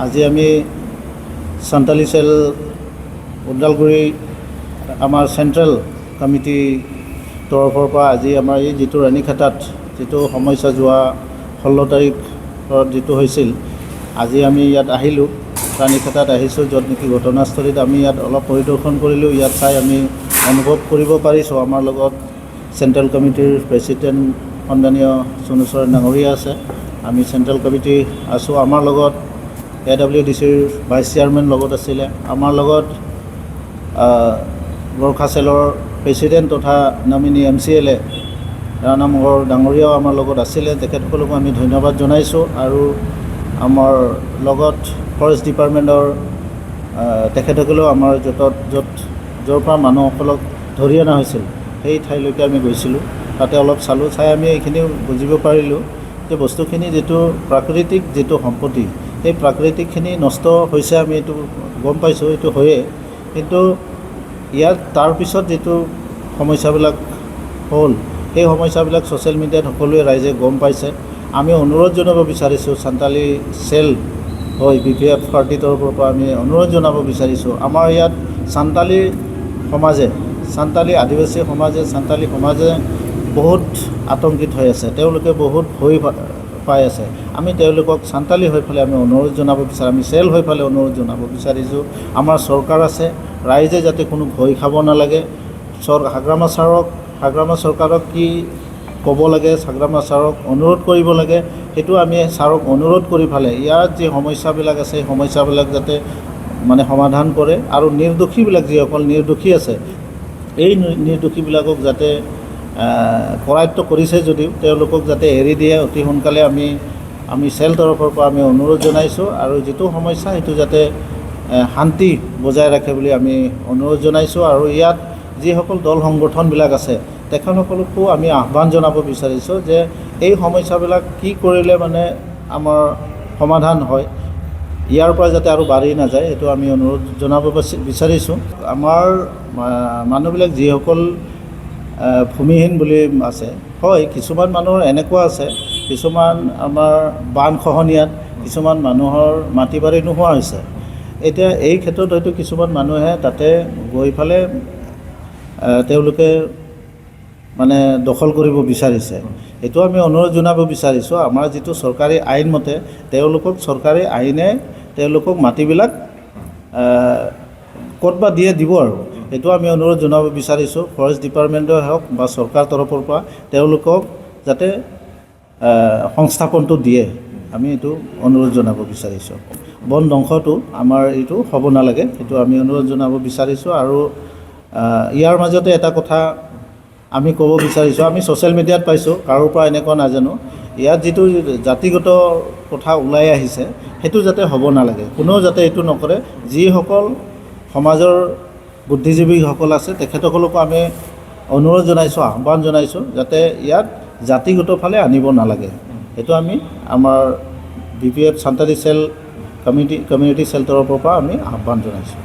আজি আমি সান্তালী সেল ওদালগুৰি আমাৰ চেণ্ট্ৰেল কমিটি তৰফৰ পৰা আজি আমাৰ এই যিটো ৰাণীখাটাত যিটো সমস্যা যোৱা 16 তাৰিখত যিটো হৈছিল, আজি আমি ইয়াত আহিলোঁ, ৰাণীখাটাত আহিছোঁ, য'ত নেকি ঘটনাস্থলীত আমি ইয়াত অলপ পৰিদৰ্শন কৰিলোঁ। ইয়াত চাই আমি অনুভৱ কৰিব পাৰিছোঁ। আমাৰ লগত চেণ্ট্ৰেল কমিটিৰ প্ৰেচিডেণ্ট সন্মানীয় সোণোচৰণ ডাঙৰীয়া আছে, আমি চেণ্ট্ৰেল কমিটি আছোঁ। আমাৰ লগত AWDCৰ ভাইচ চেয়াৰমেন লগত আছিলে, আমাৰ লগত গোৰ্খা চেলৰ প্ৰেচিডেণ্ট তথা নমিনী MCLA ৰাণামোহন ডাঙৰীয়াও আমাৰ লগত আছিলে। তেখেতসকলকো আমি ধন্যবাদ জনাইছোঁ। আৰু আমাৰ লগত ফৰেষ্ট ডিপাৰ্টমেণ্টৰ তেখেতসকলেও আমাৰ য'ৰ পৰা মানুহসকলক ধৰি অনা হৈছিল সেই ঠাইলৈকে আমি গৈছিলোঁ, তাতে অলপ চালোঁ। চাই আমি এইখিনি বুজিব পাৰিলোঁ যে বস্তুখিনি যিটো প্ৰাকৃতিক যিটো সম্পত্তি, সেই প্ৰাকৃতিকখিনি নষ্ট হৈছে, আমি এইটো গম পাইছোঁ, এইটো হয়েই। কিন্তু ইয়াত তাৰপিছত যিটো সমস্যাবিলাক হ'ল, সেই সমস্যাবিলাক ছ'চিয়েল মিডিয়াত সকলোৱে ৰাইজে গম পাইছে। আমি অনুৰোধ জনাব বিচাৰিছোঁ, সান্তালী চেল হয় BPF পাৰ্টিৰ তৰফৰ পৰা আমি অনুৰোধ জনাব বিচাৰিছোঁ, আমাৰ ইয়াত সান্তালী আদিবাসী সমাজে, সান্তালী সমাজে বহুত আতংকিত হৈ আছে, তেওঁলোকে বহুত ভয় পাই আছে। আমি তেওঁলোকক সান্তালী হৈ পেলাই আমি অনুৰোধ জনাব বিচাৰোঁ, আমি চেল হৈ পেলাই অনুৰোধ জনাব বিচাৰিছোঁ, আমাৰ চৰকাৰ আছে, ৰাইজে যাতে কোনো ভয় খাব নালাগে। হাগ্ৰামা চৰকাৰক কি ক'ব লাগে, হাগ্ৰামা ছাৰক অনুৰোধ কৰিব লাগে, সেইটো আমি ছাৰক অনুৰোধ কৰি পেলাই ইয়াত যি সমস্যাবিলাক আছে সেই সমস্যাবিলাক যাতে মানে সমাধান কৰে। আৰু নিৰ্দোষীবিলাক যিসকল নিৰ্দোষী আছে, এই নিৰ্দোষীবিলাকক যাতে কৰায়ত্ব কৰিছে যদিও তেওঁলোকক যাতে এৰি দিয়ে অতি সোনকালে আমি চেল তৰফৰ পৰা আমি অনুৰোধ জনাইছোঁ। আৰু যিটো সমস্যা সেইটো যাতে শান্তি বজাই ৰাখে বুলি আমি অনুৰোধ জনাইছোঁ। আৰু ইয়াত যিসকল দল সংগঠনবিলাক আছে তেখেতসকলকো আমি আহ্বান জনাব বিচাৰিছোঁ যে এই সমস্যাবিলাক কি কৰিলে মানে আমাৰ সমাধান হয়, ইয়াৰ পৰা যাতে আৰু বাঢ়ি নাযায়, সেইটো আমি অনুৰোধ জনাব বিচাৰিছোঁ। আমাৰ মানুহবিলাক যিসকল ভূমিহীন বুলি আছে, হয়, কিছুমান মানুহৰ এনেকুৱা আছে, কিছুমান আমাৰ বান খহনীয়াত কিছুমান মানুহৰ মাটি বাৰী নোহোৱা হৈছে। এতিয়া এই ক্ষেত্ৰত হয়তো কিছুমান মানুহে তাতে গৈ পেলাই তেওঁলোকে মানে দখল কৰিব বিচাৰিছে, এইটো আমি অনুৰোধ জনাব বিচাৰিছোঁ। আমাৰ যিটো চৰকাৰী আইন মতে চৰকাৰী আইনে তেওঁলোকক মাটিবিলাক ক'ত বা দিব আৰু সেইটো আমি অনুৰোধ জনাব বিচাৰিছোঁ। ফৰেষ্ট ডিপাৰ্টমেণ্টে হওক বা চৰকাৰ তৰফৰ পৰা তেওঁলোকক যাতে সংস্থাপনটো দিয়ে, আমি এইটো অনুৰোধ জনাব বিচাৰিছোঁ। বন ধ্বংসটো আমাৰ এইটো হ'ব নালাগে, সেইটো আমি অনুৰোধ জনাব বিচাৰিছোঁ। আৰু ইয়াৰ মাজতে এটা কথা আমি ক'ব বিচাৰিছোঁ, আমি ছ'চিয়েল মিডিয়াত পাইছোঁ, কাৰোৰ পৰা এনেকুৱা নাজানো, ইয়াত যিটো জাতিগত কথা ওলাই আহিছে সেইটো যাতে হ'ব নালাগে, কোনেও যাতে এইটো নকৰে। যিসকল সমাজৰ বুদ্ধিজীৱীসকল আছে তেখেতসকলকো আমি অনুৰোধ জনাইছোঁ, আহ্বান জনাইছোঁ যাতে ইয়াত জাতিগত ফালে আনিব নালাগে। সেইটো আমি আমাৰ BPF সান্তালী চেল কমিউনিটি চেল তৰফৰ পৰা আমি আহ্বান জনাইছোঁ।